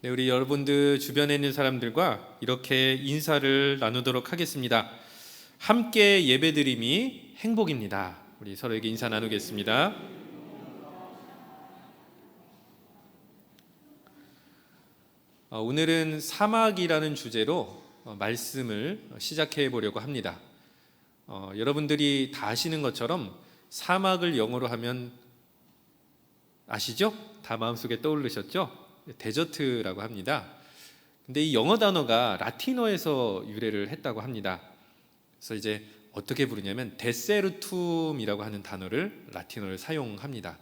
네, 우리 여러분들 주변에 있는 사람들과 이렇게 인사를 나누도록 하겠습니다. 함께 예배드림이 행복입니다. 우리 서로에게 인사 나누겠습니다. 오늘은 사막이라는 주제로 말씀을 시작해 보려고 합니다. 여러분들이 다 아시는 것처럼 사막을 영어로 하면 아시죠? 다 마음속에 떠오르셨죠? 데저트라고 합니다. 근데 이 영어 단어가 라틴어에서 유래를 했다고 합니다. 그래서 이제 어떻게 부르냐면 데세르툼이라고 하는 단어를 라틴어를 사용합니다.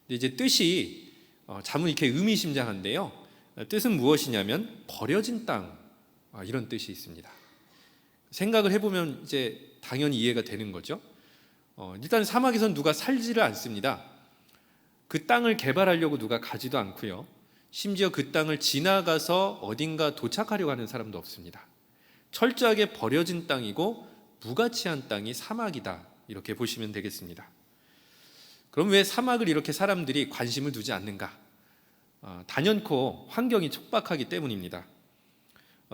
근데 이제 뜻이 자문 이렇게 의미심장한데요. 뜻은 무엇이냐면 버려진 땅, 이런 뜻이 있습니다. 생각을 해보면 이제 당연히 이해가 되는 거죠. 일단 사막에선 누가 살지를 않습니다. 그 땅을 개발하려고 누가 가지도 않고요. 심지어 그 땅을 지나가서 어딘가 도착하려고 하는 사람도 없습니다. 철저하게 버려진 땅이고 무가치한 땅이 사막이다, 이렇게 보시면 되겠습니다. 그럼 왜 사막을 이렇게 사람들이 관심을 두지 않는가? 단연코 환경이 척박하기 때문입니다.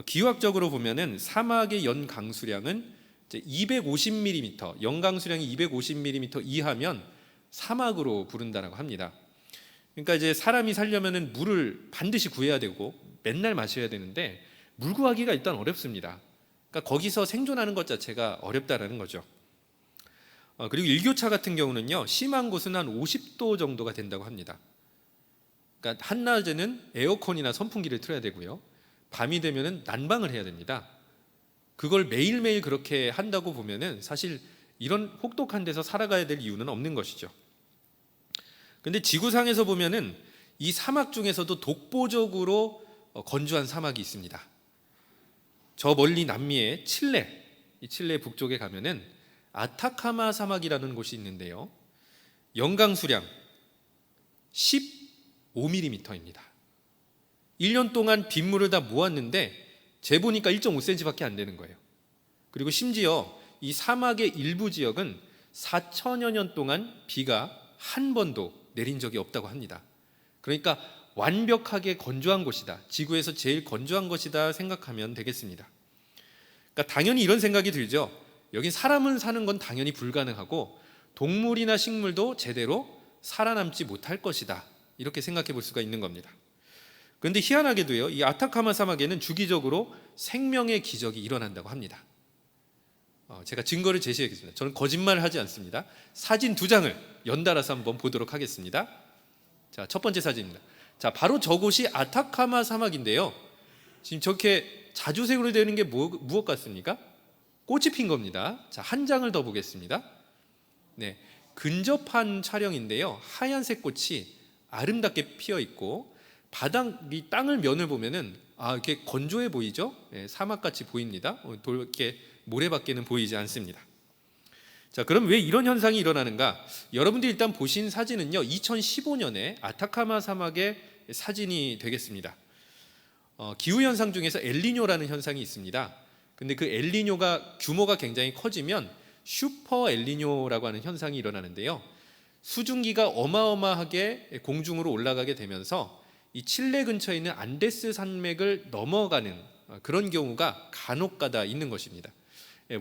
기후학적으로 보면은 사막의 연 강수량은 이제 250mm, 연 강수량이 250mm 이하면 사막으로 부른다라고 합니다. 그러니까 이제 사람이 살려면은 물을 반드시 구해야 되고 맨날 마셔야 되는데 물 구하기가 일단 어렵습니다. 그러니까 거기서 생존하는 것 자체가 어렵다라는 거죠. 그리고 일교차 같은 경우는요, 심한 곳은 한 50도 정도가 된다고 합니다. 그러니까 한낮에는 에어컨이나 선풍기를 틀어야 되고요, 밤이 되면은 난방을 해야 됩니다. 그걸 매일매일 그렇게 한다고 보면은 사실 이런 혹독한 데서 살아가야 될 이유는 없는 것이죠. 근데 지구상에서 보면은 이 사막 중에서도 독보적으로 건조한 사막이 있습니다. 저 멀리 남미의 칠레, 이 칠레 북쪽에 가면은 아타카마 사막이라는 곳이 있는데요, 연강 수량 15mm입니다. 1년 동안 빗물을 다 모았는데 재보니까 1.5cm밖에 안 되는 거예요. 그리고 심지어 이 사막의 일부 지역은 4천여 년 동안 비가 한 번도 내린 적이 없다고 합니다. 그러니까 완벽하게 건조한 곳이다, 지구에서 제일 건조한 것이다 생각하면 되겠습니다. 그러니까 당연히 이런 생각이 들죠. 여긴 사람은 사는 건 당연히 불가능하고 동물이나 식물도 제대로 살아남지 못할 것이다, 이렇게 생각해 볼 수가 있는 겁니다. 그런데 희한하게도요, 이 아타카마 사막에는 주기적으로 생명의 기적이 일어난다고 합니다. 제가 증거를 제시하겠습니다. 저는 거짓말을 하지 않습니다. 사진 2장을 연달아서 한번 보도록 하겠습니다. 자, 첫 번째 사진입니다. 자, 바로 저곳이 아타카마 사막인데요, 지금 저렇게 자주색으로 되는 게 무엇 같습니까? 꽃이 핀 겁니다. 자, 한 장을 더 보겠습니다. 네, 근접한 촬영인데요, 하얀색 꽃이 아름답게 피어 있고 바닥 이 땅을 면을 보면은 이렇게 건조해 보이죠? 네, 사막같이 보입니다. 이렇게 모래밖에는 보이지 않습니다. 자, 그럼 왜 이런 현상이 일어나는가? 여러분들이 일단 보신 사진은요, 2015년에 아타카마 사막의 사진이 되겠습니다. 기후현상 중에서 엘니뇨라는 현상이 있습니다. 근데 그 엘니뇨가 규모가 굉장히 커지면 슈퍼 엘니뇨라고 하는 현상이 일어나는데요, 수증기가 어마어마하게 공중으로 올라가게 되면서 이 칠레 근처에 있는 안데스 산맥을 넘어가는 그런 경우가 간혹가다 있는 것입니다.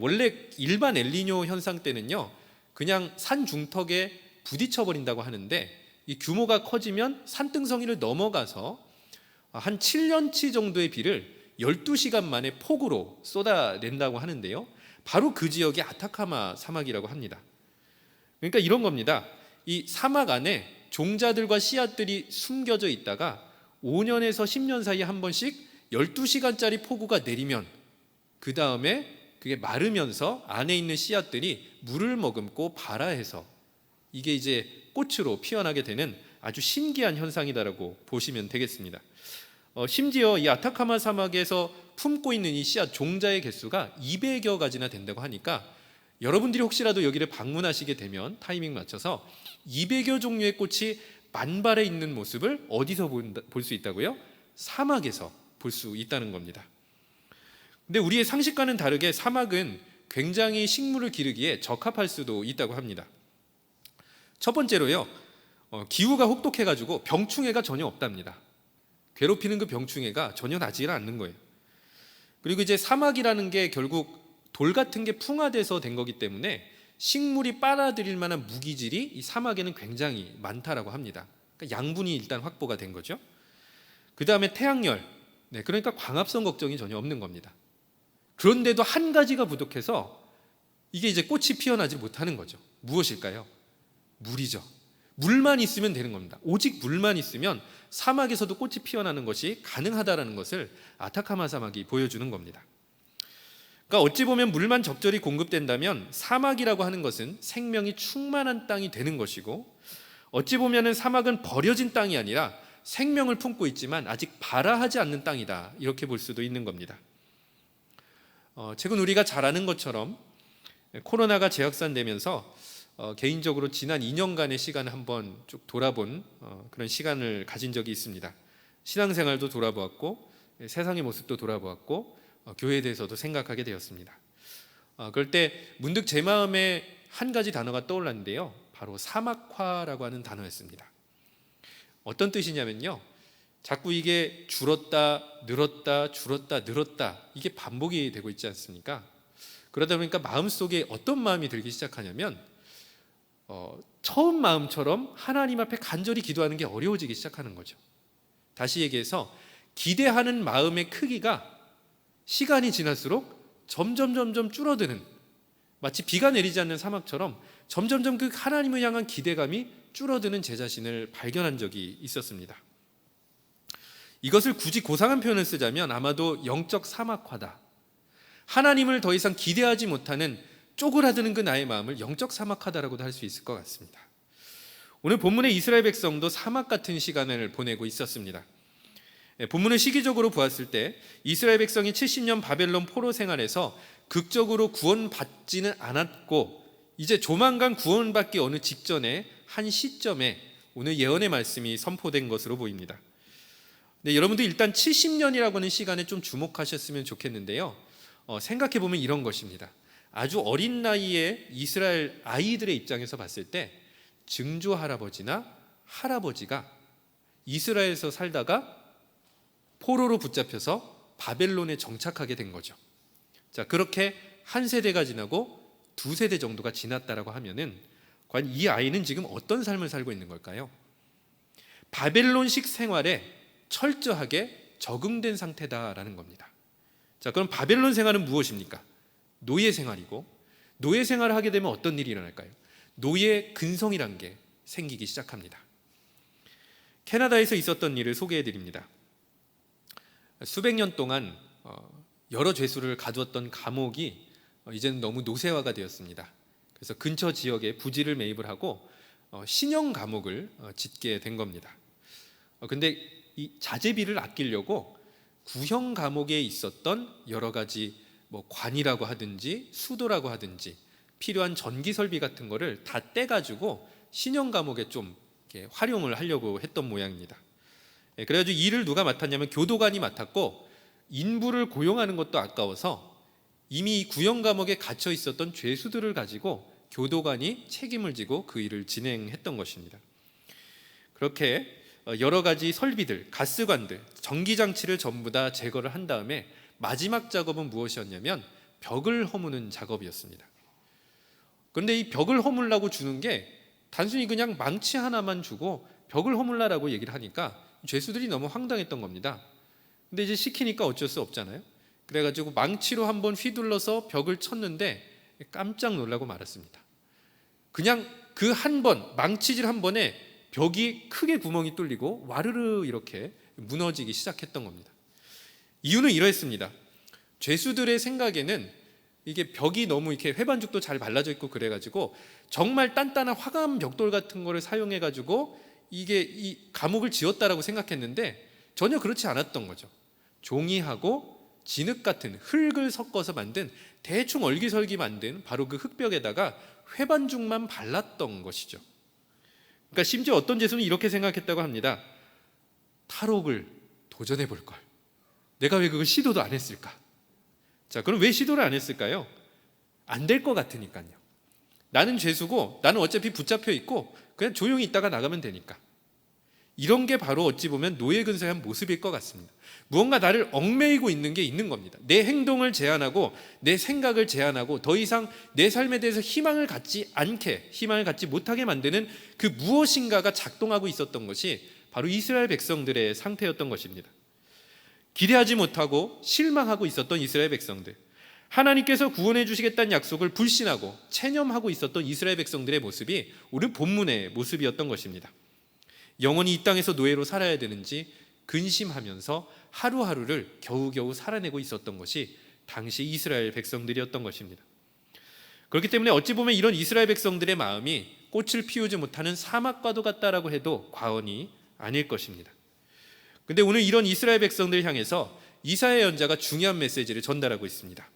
원래 일반 엘니뇨 현상 때는요, 그냥 산 중턱에 부딪혀 버린다고 하는데 이 규모가 커지면 산등성이를 넘어가서 한 7년치 정도의 비를 12시간 만에 폭우로 쏟아낸다고 하는데요, 바로 그 지역이 아타카마 사막이라고 합니다. 그러니까 이런 겁니다. 이 사막 안에 종자들과 씨앗들이 숨겨져 있다가 5년에서 10년 사이에 한 번씩 12시간짜리 폭우가 내리면 그 다음에 그게 마르면서 안에 있는 씨앗들이 물을 머금고 발아해서 이게 이제 꽃으로 피어나게 되는 아주 신기한 현상이다라고 보시면 되겠습니다. 심지어 이 아타카마 사막에서 품고 있는 이 씨앗 종자의 개수가 200여 가지나 된다고 하니까 여러분들이 혹시라도 여기를 방문하시게 되면 타이밍 맞춰서 200여 종류의 꽃이 만발해 있는 모습을 어디서 볼 수 있다고요? 사막에서 볼 수 있다는 겁니다. 근데 우리의 상식과는 다르게 사막은 굉장히 식물을 기르기에 적합할 수도 있다고 합니다. 첫 번째로요, 기후가 혹독해가지고 병충해가 전혀 없답니다. 괴롭히는 그 병충해가 전혀 나지를 않는 거예요. 그리고 이제 사막이라는 게 결국 돌 같은 게 풍화돼서 된 거기 때문에 식물이 빨아들일 만한 무기질이 이 사막에는 굉장히 많다라고 합니다. 그러니까 양분이 일단 확보가 된 거죠. 그 다음에 태양열, 그러니까 광합성 걱정이 전혀 없는 겁니다. 그런데도 한 가지가 부족해서 이게 이제 꽃이 피어나지 못하는 거죠. 무엇일까요? 물이죠. 물만 있으면 되는 겁니다. 오직 물만 있으면 사막에서도 꽃이 피어나는 것이 가능하다는 것을 아타카마 사막이 보여주는 겁니다. 그러니까 어찌 보면 물만 적절히 공급된다면 사막이라고 하는 것은 생명이 충만한 땅이 되는 것이고, 어찌 보면 사막은 버려진 땅이 아니라 생명을 품고 있지만 아직 발화하지 않는 땅이다, 이렇게 볼 수도 있는 겁니다. 최근 우리가 잘 아는 것처럼 코로나가 재확산되면서 개인적으로 지난 2년간의 시간을 한번 쭉 돌아본 그런 시간을 가진 적이 있습니다. 신앙생활도 돌아보았고 세상의 모습도 돌아보았고 교회에 대해서도 생각하게 되었습니다. 그럴 때 문득 제 마음에 한 가지 단어가 떠올랐는데요, 바로 사막화라고 하는 단어였습니다. 어떤 뜻이냐면요, 자꾸 이게 줄었다 늘었다 줄었다 늘었다, 이게 반복이 되고 있지 않습니까? 그러다 보니까 마음속에 어떤 마음이 들기 시작하냐면 처음 마음처럼 하나님 앞에 간절히 기도하는 게 어려워지기 시작하는 거죠. 다시 얘기해서 기대하는 마음의 크기가 시간이 지날수록 점점 줄어드는, 마치 비가 내리지 않는 사막처럼 점점 그 하나님을 향한 기대감이 줄어드는 제 자신을 발견한 적이 있었습니다. 이것을 굳이 고상한 표현을 쓰자면 아마도 영적 사막화다, 하나님을 더 이상 기대하지 못하는 쪼그라드는 그 나의 마음을 영적 사막화다라고도 할 수 있을 것 같습니다. 오늘 본문의 이스라엘 백성도 사막 같은 시간을 보내고 있었습니다. 본문을 시기적으로 보았을 때 이스라엘 백성이 70년 바벨론 포로 생활에서 극적으로 구원받지는 않았고 이제 조만간 구원받기 어느 직전에 한 시점에 오늘 예언의 말씀이 선포된 것으로 보입니다. 여러분들 일단 70년이라고 하는 시간에 좀 주목하셨으면 좋겠는데요, 생각해 보면 이런 것입니다. 아주 어린 나이에 이스라엘 아이들의 입장에서 봤을 때 증조 할아버지나 할아버지가 이스라엘에서 살다가 포로로 붙잡혀서 바벨론에 정착하게 된 거죠. 자, 그렇게 한 세대가 지나고 두 세대 정도가 지났다라고 하면은 과연 이 아이는 지금 어떤 삶을 살고 있는 걸까요? 바벨론식 생활에 철저하게 적응된 상태다라는 겁니다. 자, 그럼 바벨론 생활은 무엇입니까? 노예 생활이고, 노예 생활을 하게 되면 어떤 일이 일어날까요? 노예 근성이란 게 생기기 시작합니다. 캐나다에서 있었던 일을 소개해 드립니다. 수백 년 동안 여러 죄수를 가두었던 감옥이 이제는 너무 노쇠화가 되었습니다. 그래서 근처 지역에 부지를 매입을 하고 신형 감옥을 짓게 된 겁니다. 근데 이 자재비를 아끼려고 구형 감옥에 있었던 여러 가지 관이라고 하든지 수도라고 하든지 필요한 전기 설비 같은 거를 다 떼가지고 신형 감옥에 좀 이렇게 활용을 하려고 했던 모양입니다. 그래가지고 일을 누가 맡았냐면 교도관이 맡았고, 인부를 고용하는 것도 아까워서 이미 구형 감옥에 갇혀 있었던 죄수들을 가지고 교도관이 책임을 지고 그 일을 진행했던 것입니다. 그렇게 여러 가지 설비들, 가스관들, 전기장치를 전부 다 제거를 한 다음에 마지막 작업은 무엇이었냐면 벽을 허무는 작업이었습니다. 그런데 이 벽을 허물라고 주는 게 단순히 그냥 망치 하나만 주고 벽을 허물라라고 얘기를 하니까 죄수들이 너무 황당했던 겁니다. 근데 이제 시키니까 어쩔 수 없잖아요. 그래가지고 망치로 한번 휘둘러서 벽을 쳤는데 깜짝 놀라고 말았습니다. 그냥 그 한 번, 망치질 한 번에 벽이 크게 구멍이 뚫리고 와르르 이렇게 무너지기 시작했던 겁니다. 이유는 이러했습니다. 죄수들의 생각에는 이게 벽이 너무 이렇게 회반죽도 잘 발라져 있고 그래가지고 정말 단단한 화감 벽돌 같은 거를 사용해가지고 이게 이 감옥을 지었다라고 생각했는데 전혀 그렇지 않았던 거죠. 종이하고 진흙 같은 흙을 섞어서 만든 대충 얼기설기 만든 바로 그 흙벽에다가 회반죽만 발랐던 것이죠. 그러니까 심지어 어떤 죄수는 이렇게 생각했다고 합니다. 탈옥을 도전해 볼 걸. 내가 왜 그걸 시도도 안 했을까? 자, 그럼 왜 시도를 안 했을까요? 안 될 것 같으니까요. 나는 죄수고 나는 어차피 붙잡혀 있고 그냥 조용히 있다가 나가면 되니까. 이런 게 바로 어찌 보면 노예 근성의 한 모습일 것 같습니다. 무언가 나를 얽매이고 있는 게 있는 겁니다. 내 행동을 제한하고 내 생각을 제한하고 더 이상 내 삶에 대해서 희망을 갖지 못하게 만드는 그 무엇인가가 작동하고 있었던 것이 바로 이스라엘 백성들의 상태였던 것입니다. 기대하지 못하고 실망하고 있었던 이스라엘 백성들, 하나님께서 구원해 주시겠다는 약속을 불신하고 체념하고 있었던 이스라엘 백성들의 모습이 오늘 본문의 모습이었던 것입니다. 영원히 이 땅에서 노예로 살아야 되는지 근심하면서 하루하루를 겨우겨우 살아내고 있었던 것이 당시 이스라엘 백성들이었던 것입니다. 그렇기 때문에 어찌 보면 이런 이스라엘 백성들의 마음이 꽃을 피우지 못하는 사막과도 같다라고 해도 과언이 아닐 것입니다. 그런데 오늘 이런 이스라엘 백성들을 향해서 이사야 예언자가 중요한 메시지를 전달하고 있습니다.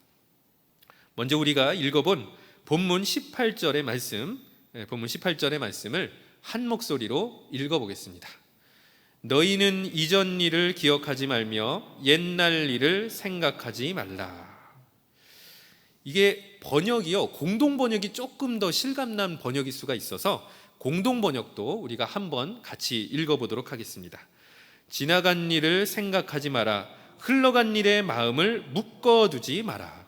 먼저 우리가 읽어본 본문 18절의 말씀을 한 목소리로 읽어보겠습니다. 너희는 이전 일을 기억하지 말며 옛날 일을 생각하지 말라. 이게 번역이요, 공동 번역이 조금 더 실감난 번역일 수가 있어서 공동 번역도 우리가 한번 같이 읽어보도록 하겠습니다. 지나간 일을 생각하지 마라. 흘러간 일에 마음을 묶어두지 마라.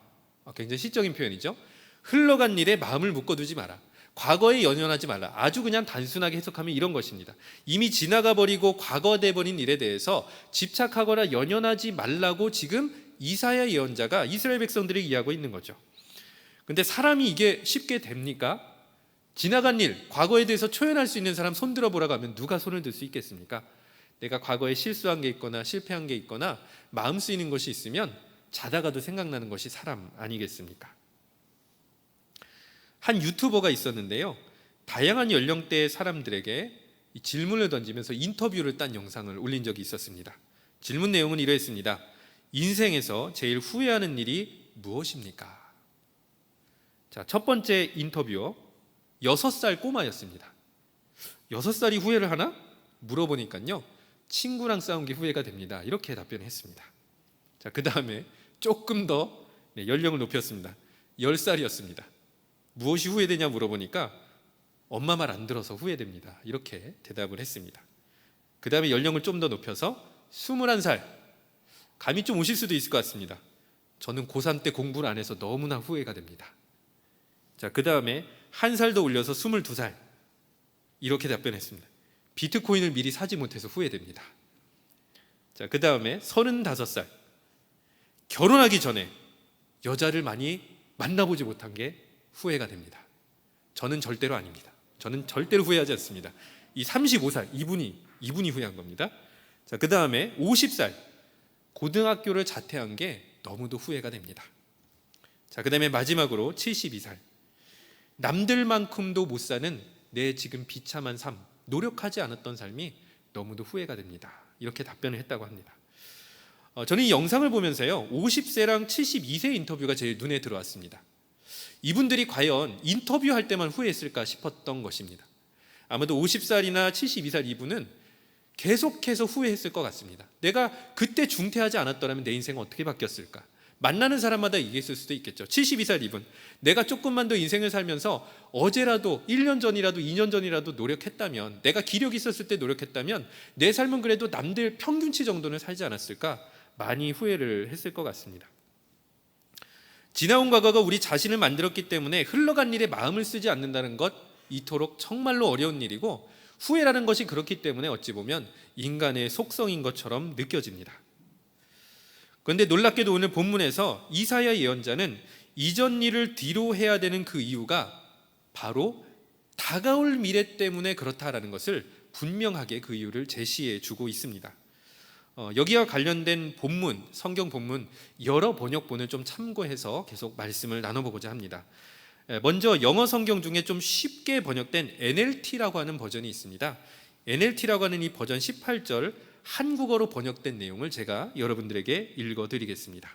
굉장히 시적인 표현이죠. 흘러간 일에 마음을 묶어두지 마라. 과거에 연연하지 말라. 아주 그냥 단순하게 해석하면 이런 것입니다. 이미 지나가 버리고 과거돼 버린 일에 대해서 집착하거나 연연하지 말라고 지금 이사야 예언자가 이스라엘 백성들에게 이야기하고 있는 거죠. 근데 사람이 이게 쉽게 됩니까? 지나간 일, 과거에 대해서 초연할 수 있는 사람 손 들어보라고 하면 누가 손을 들 수 있겠습니까? 내가 과거에 실수한 게 있거나 실패한 게 있거나 마음 쓰이는 것이 있으면 자다가도 생각나는 것이 사람 아니겠습니까? 한 유튜버가 있었는데요, 다양한 연령대의 사람들에게 질문을 던지면서 인터뷰를 딴 영상을 올린 적이 있었습니다. 질문 내용은 이러했습니다. 인생에서 제일 후회하는 일이 무엇입니까? 자, 첫 번째 인터뷰어 6살 꼬마였습니다. 6살이 후회를 하나? 물어보니까요, 친구랑 싸운 게 후회가 됩니다. 이렇게 답변했습니다. 자, 그 다음에 조금 더 연령을 높였습니다. 10살이었습니다. 무엇이 후회되냐 물어보니까 엄마 말 안 들어서 후회됩니다. 이렇게 대답을 했습니다. 그 다음에 연령을 좀 더 높여서 21살. 감이 좀 오실 수도 있을 것 같습니다. 저는 고3 때 공부를 안 해서 너무나 후회가 됩니다. 자, 그 다음에 한 살 더 올려서 22살. 이렇게 답변했습니다. 비트코인을 미리 사지 못해서 후회됩니다. 자, 그 다음에 35살. 결혼하기 전에 여자를 많이 만나보지 못한 게 후회가 됩니다. 저는 절대로 아닙니다. 저는 절대로 후회하지 않습니다. 이 35살, 이분이 후회한 겁니다. 자, 그 다음에 50살. 고등학교를 자퇴한 게 너무도 후회가 됩니다. 자, 그 다음에 마지막으로 72살. 남들만큼도 못 사는 내 지금 비참한 삶, 노력하지 않았던 삶이 너무도 후회가 됩니다. 이렇게 답변을 했다고 합니다. 저는 이 영상을 보면서요, 50세랑 72세 인터뷰가 제일 눈에 들어왔습니다. 이분들이 과연 인터뷰할 때만 후회했을까 싶었던 것입니다. 아마도 50살이나 72살 이분은 계속해서 후회했을 것 같습니다. 내가 그때 중퇴하지 않았더라면 내 인생은 어떻게 바뀌었을까? 만나는 사람마다 얘기했을 수도 있겠죠. 72살 이분, 내가 조금만 더 인생을 살면서 어제라도 1년 전이라도 2년 전이라도 노력했다면, 내가 기력이 있었을 때 노력했다면 내 삶은 그래도 남들 평균치 정도는 살지 않았을까? 많이 후회를 했을 것 같습니다. 지나온 과거가 우리 자신을 만들었기 때문에 흘러간 일에 마음을 쓰지 않는다는 것, 이토록 정말로 어려운 일이고, 후회라는 것이 그렇기 때문에 어찌 보면 인간의 속성인 것처럼 느껴집니다. 그런데 놀랍게도 오늘 본문에서 이사야 예언자는 이전 일을 뒤로 해야 되는 그 이유가 바로 다가올 미래 때문에 그렇다라는 것을 분명하게 그 이유를 제시해 주고 있습니다. 여기와 관련된 본문, 성경 본문 여러 번역본을 좀 참고해서 계속 말씀을 나눠보고자 합니다. 먼저 영어 성경 중에 좀 쉽게 번역된 NLT라고 하는 버전이 있습니다. NLT라고 하는 이 버전 18절 한국어로 번역된 내용을 제가 여러분들에게 읽어드리겠습니다.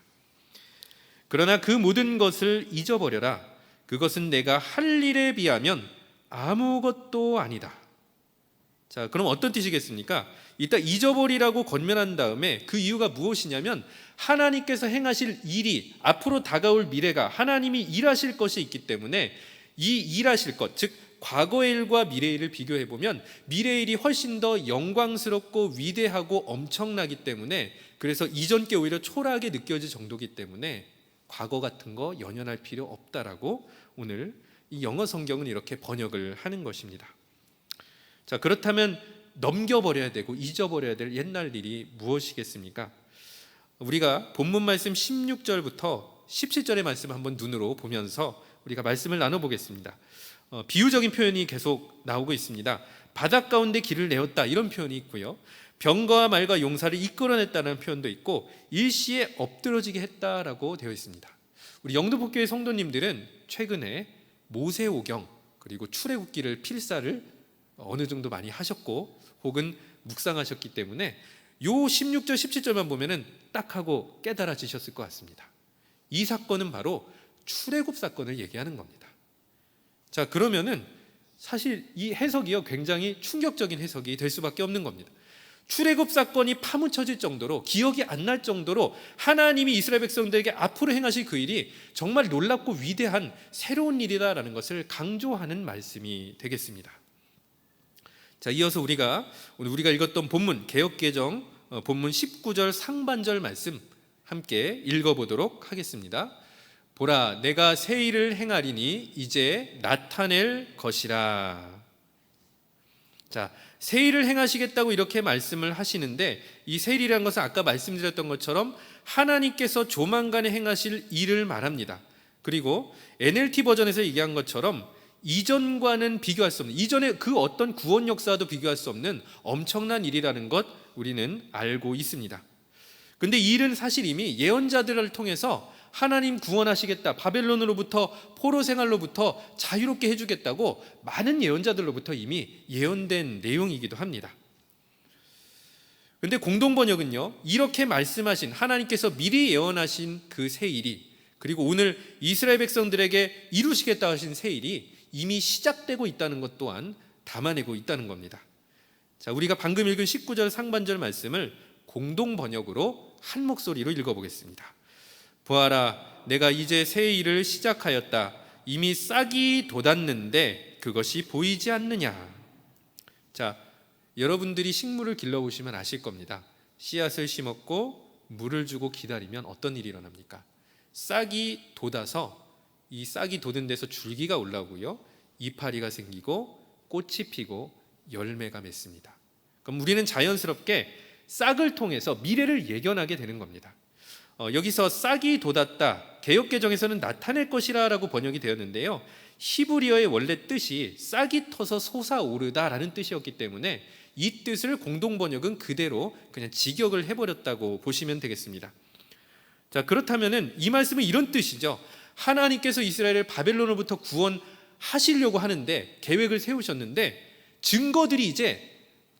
그러나 그 모든 것을 잊어버려라. 그것은 내가 할 일에 비하면 아무것도 아니다. 자, 그럼 어떤 뜻이겠습니까? 이따 잊어버리라고 권면한 다음에 그 이유가 무엇이냐면, 하나님께서 행하실 일이, 앞으로 다가올 미래가 하나님이 일하실 것이 있기 때문에 이 일하실 것, 즉 과거의 일과 미래의 일을 비교해 보면 미래의 일이 훨씬 더 영광스럽고 위대하고 엄청나기 때문에, 그래서 이전 게 오히려 초라하게 느껴질 정도이기 때문에 과거 같은 거 연연할 필요 없다라고 오늘 이 영어 성경은 이렇게 번역을 하는 것입니다. 자, 그렇다면 넘겨버려야 되고 잊어버려야 될 옛날 일이 무엇이겠습니까? 우리가 본문 말씀 16절부터 17절의 말씀 한번 눈으로 보면서 우리가 말씀을 나눠보겠습니다. 비유적인 표현이 계속 나오고 있습니다. 바닷 가운데 길을 내었다, 이런 표현이 있고요. 병거와 말과 용사를 이끌어냈다는 표현도 있고, 일시에 엎드러지게 했다라고 되어 있습니다. 우리 영도복교회 성도님들은 최근에 모세오경 그리고 출애굽기를 필사를 어느 정도 많이 하셨고 혹은 묵상하셨기 때문에 요 16절 17절만 보면은 딱 하고 깨달아지셨을 것 같습니다. 이 사건은 바로 출애굽 사건을 얘기하는 겁니다. 자, 그러면은 사실 이 해석이요, 굉장히 충격적인 해석이 될 수밖에 없는 겁니다. 출애굽 사건이 파묻혀질 정도로, 기억이 안 날 정도로 하나님이 이스라엘 백성들에게 앞으로 행하실 그 일이 정말 놀랍고 위대한 새로운 일이다라는 것을 강조하는 말씀이 되겠습니다. 자, 이어서 오늘 우리가 읽었던 본문 개역개정 본문 19절 상반절 말씀 함께 읽어보도록 하겠습니다. 보라, 내가 새 일을 행하리니 이제 나타낼 것이라. 자, 새 일을 행하시겠다고 이렇게 말씀을 하시는데, 이 새 일이라는 것은 아까 말씀드렸던 것처럼 하나님께서 조만간에 행하실 일을 말합니다. 그리고 NLT 버전에서 얘기한 것처럼 이전과는 비교할 수 없는, 이전의 그 어떤 구원 역사와도 비교할 수 없는 엄청난 일이라는 것 우리는 알고 있습니다. 근데 이 일은 사실 이미 예언자들을 통해서 하나님 구원하시겠다, 바벨론으로부터 포로 생활로부터 자유롭게 해주겠다고 많은 예언자들로부터 이미 예언된 내용이기도 합니다. 그런데 공동번역은요, 이렇게 말씀하신 하나님께서 미리 예언하신 그 새 일이, 그리고 오늘 이스라엘 백성들에게 이루시겠다 하신 새 일이 이미 시작되고 있다는 것 또한 담아내고 있다는 겁니다. 자, 우리가 방금 읽은 19절 상반절 말씀을 공동번역으로 한 목소리로 읽어보겠습니다. 보아라, 내가 이제 새 일을 시작하였다. 이미 싹이 돋았는데 그것이 보이지 않느냐. 자, 여러분들이 식물을 길러보시면 아실 겁니다. 씨앗을 심었고 물을 주고 기다리면 어떤 일이 일어납니까? 싹이 돋아서 이 싹이 돋은 데서 줄기가 올라오고요, 이파리가 생기고 꽃이 피고 열매가 맺습니다. 그럼 우리는 자연스럽게 싹을 통해서 미래를 예견하게 되는 겁니다. 여기서 싹이 돋았다, 개역개정에서는 나타낼 것이라 라고 번역이 되었는데요, 히브리어의 원래 뜻이 싹이 터서 솟아오르다라는 뜻이었기 때문에 이 뜻을 공동번역은 그대로 그냥 직역을 해버렸다고 보시면 되겠습니다. 자, 그렇다면은 이 말씀은 이런 뜻이죠. 하나님께서 이스라엘을 바벨론으로부터 구원하시려고 하는데 계획을 세우셨는데 증거들이 이제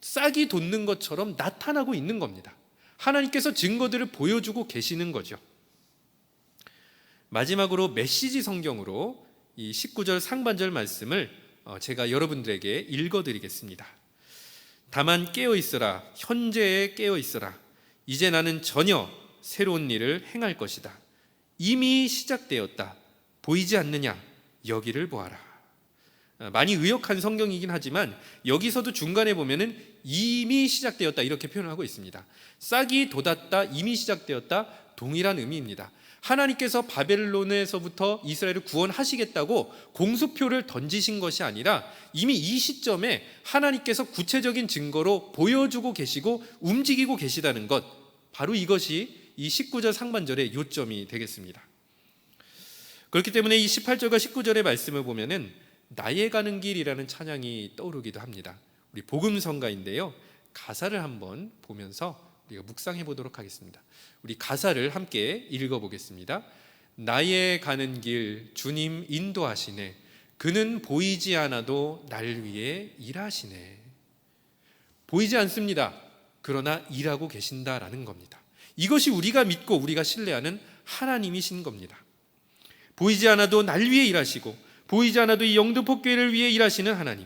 싹이 돋는 것처럼 나타나고 있는 겁니다. 하나님께서 증거들을 보여주고 계시는 거죠. 마지막으로 메시지 성경으로 이 19절 상반절 말씀을 제가 여러분들에게 읽어드리겠습니다. 다만 깨어있으라, 현재에 깨어있으라. 이제 나는 전혀 새로운 일을 행할 것이다. 이미 시작되었다. 보이지 않느냐? 여기를 보아라. 많이 의역한 성경이긴 하지만 여기서도 중간에 보면은 이미 시작되었다 이렇게 표현을 하고 있습니다. 싹이 돋았다, 이미 시작되었다, 동일한 의미입니다. 하나님께서 바벨론에서부터 이스라엘을 구원하시겠다고 공수표를 던지신 것이 아니라 이미 이 시점에 하나님께서 구체적인 증거로 보여주고 계시고 움직이고 계시다는 것, 바로 이것이 이 19절 상반절의 요점이 되겠습니다. 그렇기 때문에 이 18절과 19절의 말씀을 보면은 나의 가는 길이라는 찬양이 떠오르기도 합니다. 우리 복음성가인데요, 가사를 한번 보면서 우리가 묵상해 보도록 하겠습니다. 우리 가사를 함께 읽어보겠습니다. 나의 가는 길 주님 인도하시네. 그는 보이지 않아도 날 위해 일하시네. 보이지 않습니다. 그러나 일하고 계신다라는 겁니다. 이것이 우리가 믿고 우리가 신뢰하는 하나님이신 겁니다. 보이지 않아도 날 위해 일하시고 보이지 않아도 이 영도복교회를 위해 일하시는 하나님,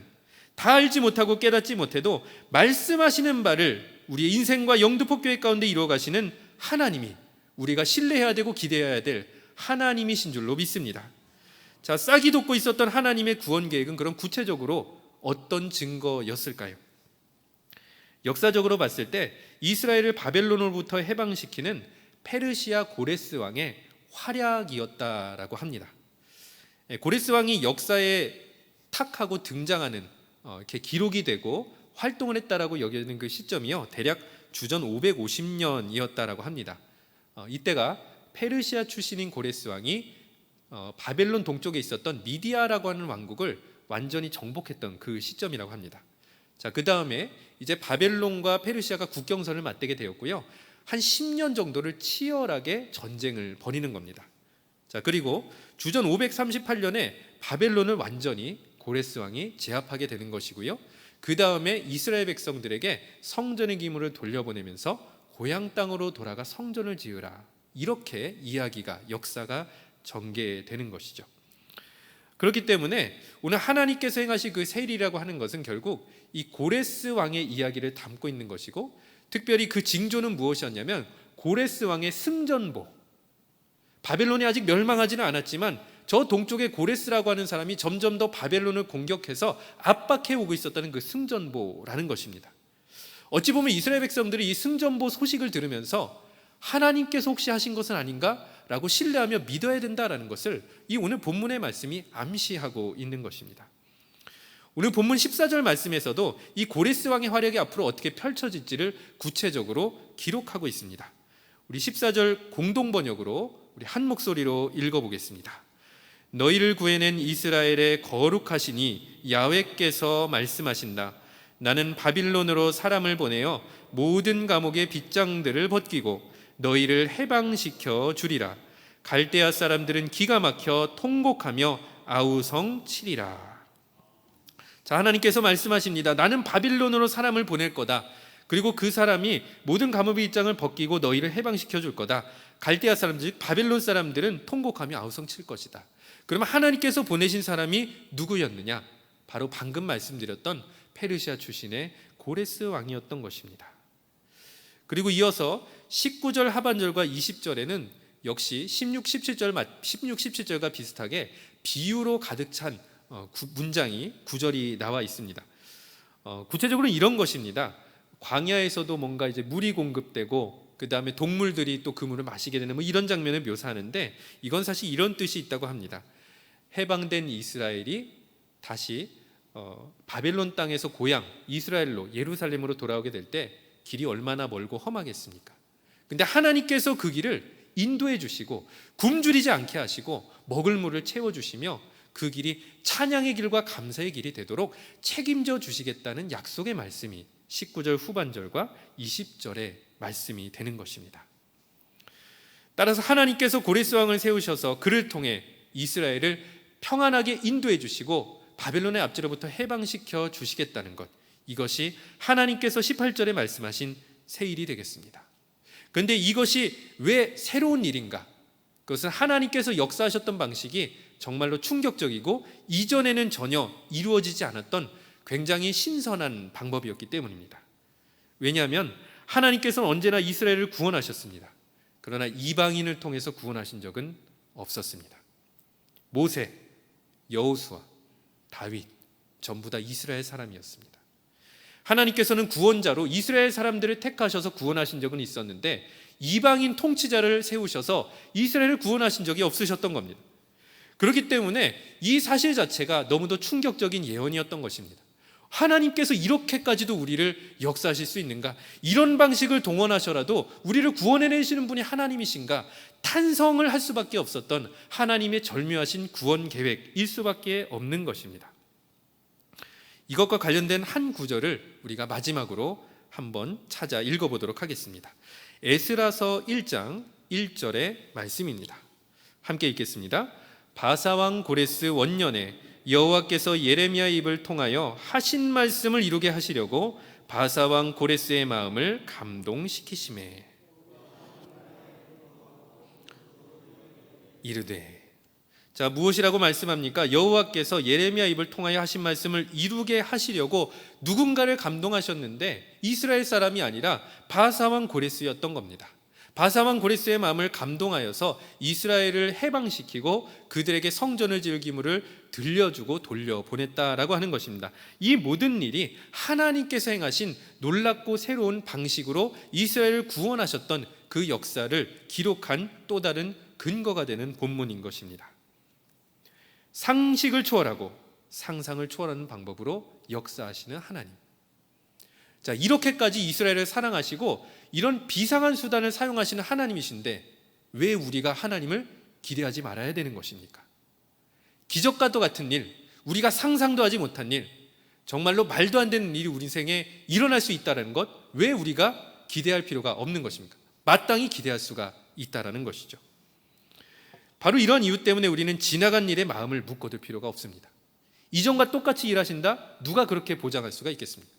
다 알지 못하고 깨닫지 못해도 말씀하시는 바를 우리의 인생과 영도복교회 가운데 이루어 가시는 하나님이 우리가 신뢰해야 되고 기대해야 될 하나님이신 줄로 믿습니다. 자, 싹이 돋고 있었던 하나님의 구원 계획은 그럼 구체적으로 어떤 증거였을까요? 역사적으로 봤을 때 이스라엘을 바벨론으로부터 해방시키는 페르시아 고레스 왕의 활약이었다라고 합니다. 고레스 왕이 역사에 탁 하고 등장하는 이렇게 기록이 되고 활동을 했다라고 여기는 그 시점이요, 대략 주전 550년이었다라고 합니다. 이때가 페르시아 출신인 고레스 왕이 바벨론 동쪽에 있었던 미디아라고 하는 왕국을 완전히 정복했던 그 시점이라고 합니다. 자, 그 다음에 이제 바벨론과 페르시아가 국경선을 맞대게 되었고요, 한 10년 정도를 치열하게 전쟁을 벌이는 겁니다. 자, 그리고 주전 538년에 바벨론을 완전히 고레스 왕이 제압하게 되는 것이고요, 그 다음에 이스라엘 백성들에게 성전의 기물을 돌려보내면서 고향 땅으로 돌아가 성전을 지으라, 이렇게 이야기가, 역사가 전개되는 것이죠. 그렇기 때문에 오늘 하나님께서 행하신 그 세일이라고 하는 것은 결국 이 고레스 왕의 이야기를 담고 있는 것이고, 특별히 그 징조는 무엇이었냐면 고레스 왕의 승전보, 바벨론이 아직 멸망하지는 않았지만 저 동쪽의 고레스라고 하는 사람이 점점 더 바벨론을 공격해서 압박해 오고 있었다는 그 승전보라는 것입니다. 어찌 보면 이스라엘 백성들이 이 승전보 소식을 들으면서 하나님께서 혹시 하신 것은 아닌가? 라고 신뢰하며 믿어야 된다라는 것을 이 오늘 본문의 말씀이 암시하고 있는 것입니다. 오늘 본문 14절 말씀에서도 이 고레스 왕의 활약이 앞으로 어떻게 펼쳐질지를 구체적으로 기록하고 있습니다. 우리 14절 공동 번역으로 우리 한 목소리로 읽어보겠습니다. 너희를 구해낸 이스라엘의 거룩하시니 야훼께서 말씀하신다. 나는 바빌론으로 사람을 보내어 모든 감옥의 빗장들을 벗기고 너희를 해방시켜 주리라. 갈대아 사람들은 기가 막혀 통곡하며 아우성 치리라. 자, 하나님께서 말씀하십니다. 나는 바빌론으로 사람을 보낼 거다. 그리고 그 사람이 모든 감옥의 빗장을 벗기고 너희를 해방시켜 줄 거다. 갈대아 사람들, 즉 바벨론 사람들은 통곡하며 아우성 칠 것이다. 그러면 하나님께서 보내신 사람이 누구였느냐? 바로 방금 말씀드렸던 페르시아 출신의 고레스 왕이었던 것입니다. 그리고 이어서 19절 하반절과 20절에는 역시 16, 17절과 비슷하게 비유로 가득 찬 문장이, 구절이 나와 있습니다. 구체적으로 이런 것입니다. 광야에서도 뭔가 이제 물이 공급되고 그 다음에 동물들이 또 그 물을 마시게 되는 이런 장면을 묘사하는데, 이건 사실 이런 뜻이 있다고 합니다. 해방된 이스라엘이 다시 바벨론 땅에서 고향 이스라엘로, 예루살렘으로 돌아오게 될 때 길이 얼마나 멀고 험하겠습니까? 근데 하나님께서 그 길을 인도해 주시고 굶주리지 않게 하시고 먹을 물을 채워주시며 그 길이 찬양의 길과 감사의 길이 되도록 책임져 주시겠다는 약속의 말씀이 19절 후반절과 20절의 말씀이 되는 것입니다. 따라서 하나님께서 고레스 왕을 세우셔서 그를 통해 이스라엘을 평안하게 인도해 주시고 바벨론의 압제로부터 해방시켜 주시겠다는 것, 이것이 하나님께서 18절에 말씀하신 새 일이 되겠습니다. 그런데 이것이 왜 새로운 일인가? 그것은 하나님께서 역사하셨던 방식이 정말로 충격적이고 이전에는 전혀 이루어지지 않았던 굉장히 신선한 방법이었기 때문입니다. 왜냐하면 하나님께서는 언제나 이스라엘을 구원하셨습니다. 그러나 이방인을 통해서 구원하신 적은 없었습니다. 모세, 여호수아, 다윗 전부 다 이스라엘 사람이었습니다. 하나님께서는 구원자로 이스라엘 사람들을 택하셔서 구원하신 적은 있었는데 이방인 통치자를 세우셔서 이스라엘을 구원하신 적이 없으셨던 겁니다. 그렇기 때문에 이 사실 자체가 너무도 충격적인 예언이었던 것입니다. 하나님께서 이렇게까지도 우리를 역사하실 수 있는가? 이런 방식을 동원하셔라도 우리를 구원해내시는 분이 하나님이신가? 탄성을 할 수밖에 없었던 하나님의 절묘하신 구원 계획일 수밖에 없는 것입니다. 이것과 관련된 한 구절을 우리가 마지막으로 한번 찾아 읽어보도록 하겠습니다. 에스라서 1장 1절의 말씀입니다. 함께 읽겠습니다. 바사왕 고레스 원년에 여호와께서 예레미야의 입을 통하여 하신 말씀을 이루게 하시려고 바사왕 고레스의 마음을 감동시키시매 이르되. 자, 무엇이라고 말씀합니까? 여호와께서 예레미야 입을 통하여 하신 말씀을 이루게 하시려고 누군가를 감동하셨는데 이스라엘 사람이 아니라 바사왕 고레스였던 겁니다. 바사왕 고레스의 마음을 감동하여서 이스라엘을 해방시키고 그들에게 성전을 지을 기물을 들려주고 돌려보냈다라고 하는 것입니다. 이 모든 일이 하나님께서 행하신 놀랍고 새로운 방식으로 이스라엘을 구원하셨던 그 역사를 기록한 또 다른 근거가 되는 본문인 것입니다. 상식을 초월하고 상상을 초월하는 방법으로 역사하시는 하나님. 자, 이렇게까지 이스라엘을 사랑하시고 이런 비상한 수단을 사용하시는 하나님이신데 왜 우리가 하나님을 기대하지 말아야 되는 것입니까? 기적과도 같은 일, 우리가 상상도 하지 못한 일, 정말로 말도 안 되는 일이 우리 인생에 일어날 수 있다는 것, 왜 우리가 기대할 필요가 없는 것입니까? 마땅히 기대할 수가 있다는 것이죠. 바로 이런 이유 때문에 우리는 지나간 일에 마음을 묶어둘 필요가 없습니다. 이전과 똑같이 일하신다? 누가 그렇게 보장할 수가 있겠습니까?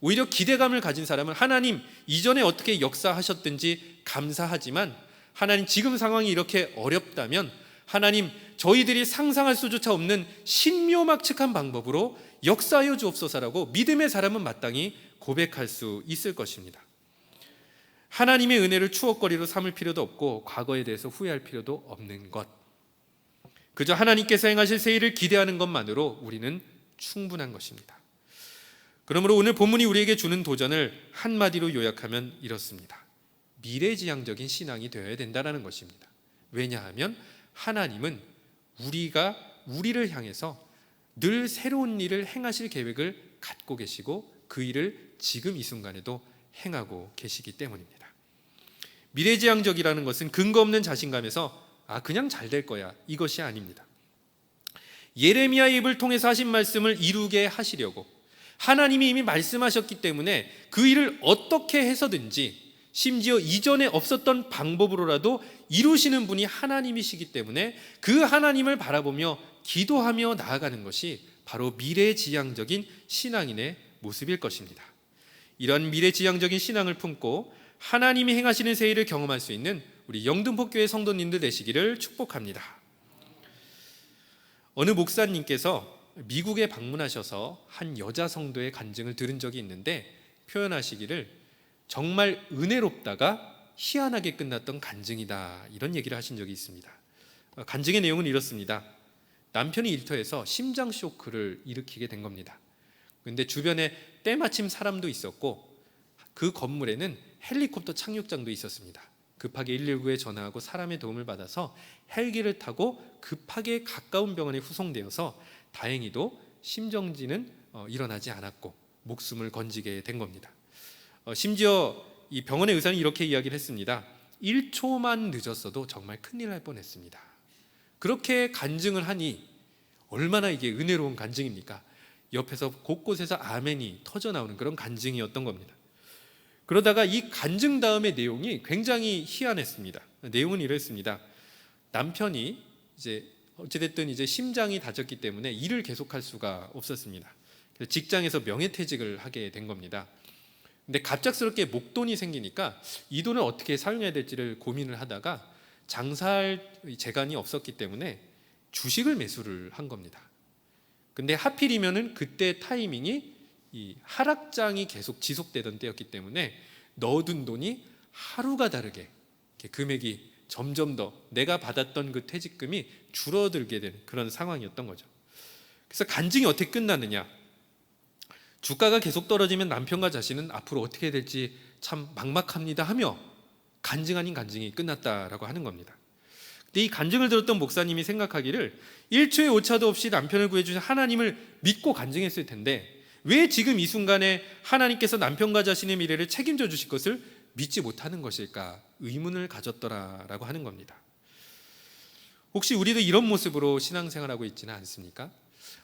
오히려 기대감을 가진 사람은 하나님 이전에 어떻게 역사하셨든지 감사하지만 하나님 지금 상황이 이렇게 어렵다면 하나님 저희들이 상상할 수조차 없는 신묘막측한 방법으로 역사하여 주옵소서라고 믿음의 사람은 마땅히 고백할 수 있을 것입니다. 하나님의 은혜를 추억거리로 삼을 필요도 없고 과거에 대해서 후회할 필요도 없는 것, 그저 하나님께서 행하실 새 일을 기대하는 것만으로 우리는 충분한 것입니다. 그러므로 오늘 본문이 우리에게 주는 도전을 한마디로 요약하면 이렇습니다. 미래지향적인 신앙이 되어야 된다는 것입니다. 왜냐하면 하나님은 우리를 향해서 늘 새로운 일을 행하실 계획을 갖고 계시고 그 일을 지금 이 순간에도 행하고 계시기 때문입니다. 미래지향적이라는 것은 근거 없는 자신감에서 그냥 잘 될 거야, 이것이 아닙니다. 예레미야의 입을 통해서 하신 말씀을 이루게 하시려고 하나님이 이미 말씀하셨기 때문에 그 일을 어떻게 해서든지 심지어 이전에 없었던 방법으로라도 이루시는 분이 하나님이시기 때문에 그 하나님을 바라보며 기도하며 나아가는 것이 바로 미래지향적인 신앙인의 모습일 것입니다. 이런 미래지향적인 신앙을 품고 하나님이 행하시는 새 일을 경험할 수 있는 우리 영등포교회 성도님들 되시기를 축복합니다. 어느 목사님께서 미국에 방문하셔서 한 여자 성도의 간증을 들은 적이 있는데 표현하시기를 정말 은혜롭다가 희한하게 끝났던 간증이다, 이런 얘기를 하신 적이 있습니다. 간증의 내용은 이렇습니다. 남편이 일터에서 심장 쇼크를 일으키게 된 겁니다. 그런데 주변에 때마침 사람도 있었고 그 건물에는 헬리콥터 착륙장도 있었습니다. 급하게 119에 전화하고 사람의 도움을 받아서 헬기를 타고 급하게 가까운 병원에 후송되어서 다행히도 심정지는 일어나지 않았고 목숨을 건지게 된 겁니다. 심지어 이 병원의 의사는 이렇게 이야기를 했습니다. 1초만 늦었어도 정말 큰일 날 뻔했습니다. 그렇게 간증을 하니 얼마나 이게 은혜로운 간증입니까? 옆에서 곳곳에서 아멘이 터져나오는 그런 간증이었던 겁니다. 그러다가 이 간증 다음의 내용이 굉장히 희한했습니다. 내용은 이랬습니다. 남편이 어찌됐든 심장이 다쳤기 때문에 일을 계속할 수가 없었습니다. 그래서 직장에서 명예퇴직을 하게 된 겁니다. 근데 갑작스럽게 목돈이 생기니까 이 돈을 어떻게 사용해야 될지를 고민을 하다가 장사할 재간이 없었기 때문에 주식을 매수를 한 겁니다. 근데 하필이면은 그때 타이밍이 이 하락장이 계속 지속되던 때였기 때문에 넣어둔 돈이 하루가 다르게 금액이 점점 더 내가 받았던 그 퇴직금이 줄어들게 된 그런 상황이었던 거죠. 그래서 간증이 어떻게 끝났느냐? 주가가 계속 떨어지면 남편과 자신은 앞으로 어떻게 될지 참 막막합니다 하며 간증 아닌 간증이 끝났다라고 하는 겁니다. 근데 이 간증을 들었던 목사님이 생각하기를 1초의 오차도 없이 남편을 구해주신 하나님을 믿고 간증했을 텐데 왜 지금 이 순간에 하나님께서 남편과 자신의 미래를 책임져 주실 것을 믿지 못하는 것일까 의문을 가졌더라라고 하는 겁니다. 혹시 우리도 이런 모습으로 신앙생활하고 있지는 않습니까?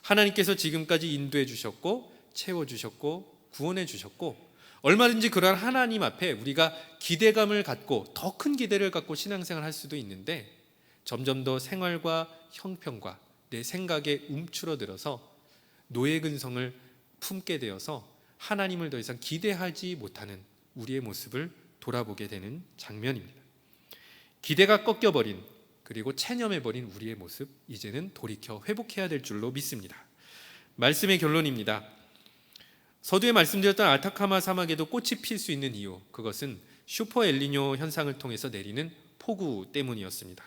하나님께서 지금까지 인도해 주셨고 채워주셨고 구원해 주셨고 얼마든지 그러한 하나님 앞에 우리가 기대감을 갖고 더 큰 기대를 갖고 신앙생활을 할 수도 있는데 점점 더 생활과 형편과 내 생각에 움츠러들어서 노예근성을 품게 되어서 하나님을 더 이상 기대하지 못하는 우리의 모습을 돌아보게 되는 장면입니다. 기대가 꺾여버린 그리고 체념해버린 우리의 모습, 이제는 돌이켜 회복해야 될 줄로 믿습니다. 말씀의 결론입니다. 서두에 말씀드렸던 아타카마 사막에도 꽃이 필 수 있는 이유, 그것은 슈퍼 엘니뇨 현상을 통해서 내리는 폭우 때문이었습니다.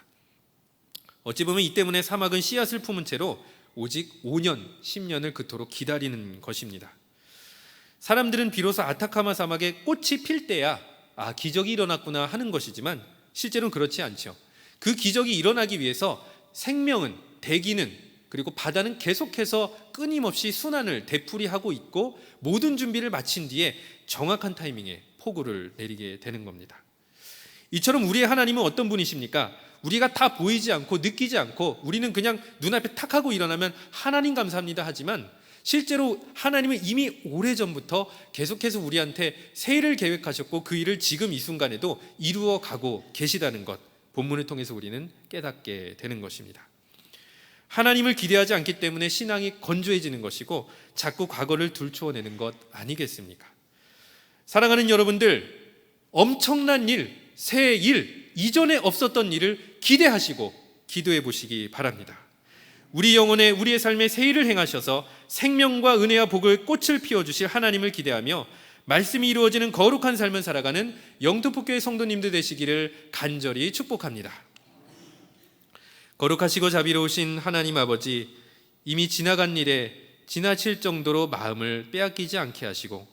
어찌 보면 이 때문에 사막은 씨앗을 품은 채로 오직 5년, 10년을 그토록 기다리는 것입니다. 사람들은 비로소 아타카마 사막에 꽃이 필 때야 기적이 일어났구나 하는 것이지만 실제로는 그렇지 않죠. 그 기적이 일어나기 위해서 생명은, 대기는, 그리고 바다는 계속해서 끊임없이 순환을 되풀이하고 있고 모든 준비를 마친 뒤에 정확한 타이밍에 폭우를 내리게 되는 겁니다. 이처럼 우리의 하나님은 어떤 분이십니까? 우리가 다 보이지 않고 느끼지 않고 우리는 그냥 눈앞에 탁 하고 일어나면 하나님 감사합니다 하지만 실제로 하나님은 이미 오래전부터 계속해서 우리한테 새 일을 계획하셨고 그 일을 지금 이 순간에도 이루어 가고 계시다는 것, 본문을 통해서 우리는 깨닫게 되는 것입니다. 하나님을 기대하지 않기 때문에 신앙이 건조해지는 것이고 자꾸 과거를 들추어내는 것 아니겠습니까? 사랑하는 여러분들, 엄청난 일, 새 일, 이전에 없었던 일을 기대하시고 기도해 보시기 바랍니다. 우리 영혼에 우리의 삶에 새 일을 행하셔서 생명과 은혜와 복을 꽃을 피워주실 하나님을 기대하며 말씀이 이루어지는 거룩한 삶을 살아가는 영등포교회 성도님들 되시기를 간절히 축복합니다. 거룩하시고 자비로우신 하나님 아버지, 이미 지나간 일에 지나칠 정도로 마음을 빼앗기지 않게 하시고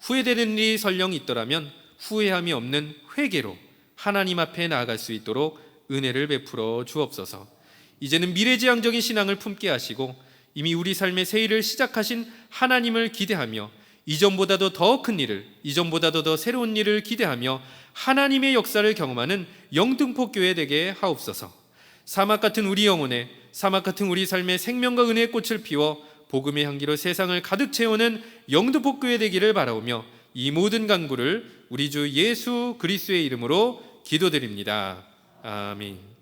후회되는 일이 설령 있더라면 후회함이 없는 회개로 하나님 앞에 나아갈 수 있도록 은혜를 베풀어 주옵소서. 이제는 미래지향적인 신앙을 품게 하시고 이미 우리 삶의 새 일을 시작하신 하나님을 기대하며 이전보다도 더 큰 일을, 이전보다도 더 새로운 일을 기대하며 하나님의 역사를 경험하는 영등포교회 되게 하옵소서. 사막 같은 우리 영혼에, 사막 같은 우리 삶의 생명과 은혜의 꽃을 피워 복음의 향기로 세상을 가득 채우는 영등포교회 되기를 바라오며 이 모든 간구를 우리 주 예수 그리스도의 이름으로 기도드립니다. 아멘.